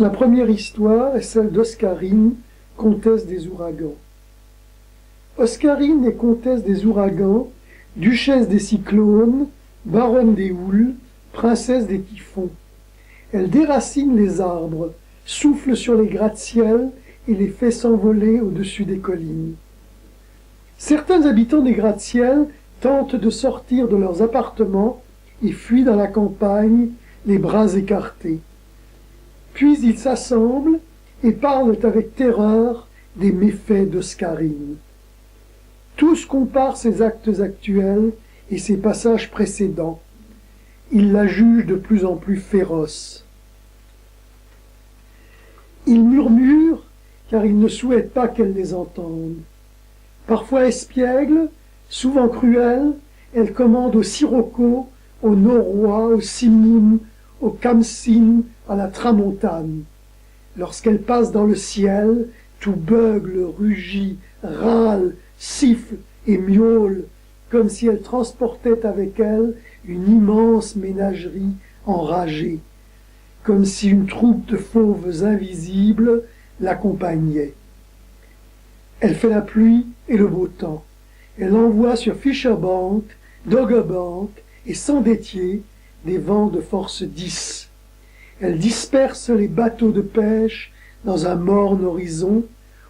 La première histoire est celle d'Oscarine, comtesse des ouragans. Oscarine est comtesse des ouragans, duchesse des cyclones, baronne des houles, princesse des typhons. Elle déracine les arbres, souffle sur les gratte-ciel et les fait s'envoler au-dessus des collines. Certains habitants des gratte-ciel tentent de sortir de leurs appartements et fuient dans la campagne, les bras écartés. Puis ils s'assemblent et parlent avec terreur des méfaits d'Oscarine. Tous comparent ses actes actuels et ses passages précédents. Ils la jugent de plus en plus féroce. Ils murmurent car ils ne souhaitent pas qu'elle les entende. Parfois espiègle, souvent cruelle, elle commande au sirocco, au noroît, au simoun, au kamsin, à la tramontane. Lorsqu'elle passe dans le ciel, tout beugle, rugit, râle, siffle et miaule, comme si elle transportait avec elle une immense ménagerie enragée, comme si une troupe de fauves invisibles l'accompagnait. Elle fait la pluie et le beau temps. Elle envoie sur Fischerbank, Doggerbank et Sandetier des vents de force 10. Elle disperse les bateaux de pêche dans un morne horizon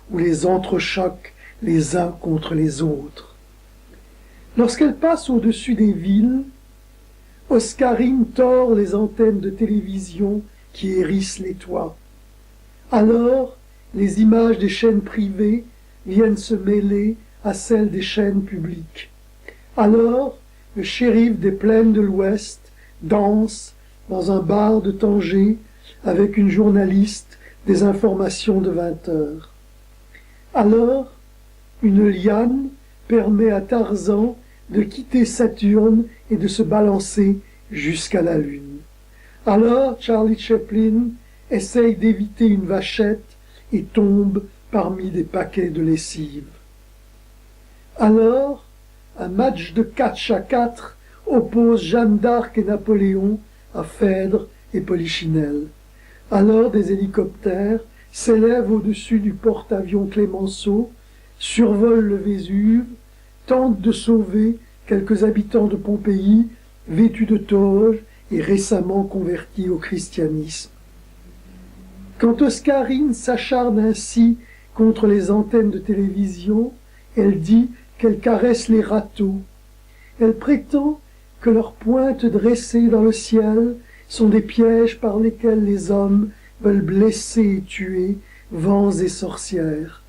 où les entrechoquent les uns contre les autres. Lorsqu'elle passe au-dessus des villes, Oscarine tord les antennes de télévision qui hérissent les toits. Alors, les images des chaînes privées viennent se mêler à celles des chaînes publiques. Alors, le shérif des plaines de l'Ouest danse dans un bar de Tanger avec une journaliste des informations de 20 heures. Alors, une liane permet à Tarzan de quitter Saturne et de se balancer jusqu'à la Lune. Alors, Charlie Chaplin essaye d'éviter une vachette et tombe parmi des paquets de lessive. Alors, un match de catch à 4 oppose Jeanne d'Arc et Napoléon à Phèdre et Polichinelle. Alors des hélicoptères s'élèvent au-dessus du porte-avions Clémenceau, survolent le Vésuve, tentent de sauver quelques habitants de Pompéi vêtus de toges et récemment convertis au christianisme. Quand Oscarine s'acharne ainsi contre les antennes de télévision, elle dit qu'elle caresse les râteaux. Elle prétend que leurs pointes dressées dans le ciel sont des pièges par lesquels les hommes veulent blesser et tuer vents et sorcières.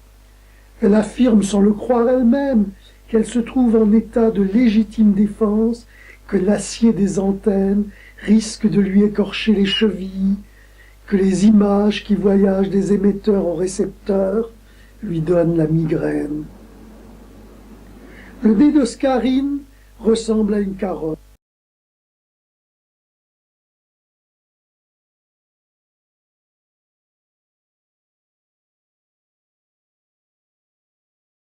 Elle affirme sans le croire elle-même qu'elle se trouve en état de légitime défense, que l'acier des antennes risque de lui écorcher les chevilles, que les images qui voyagent des émetteurs aux récepteurs lui donnent la migraine. Le nez d'Oscarine ressemble à une carotte.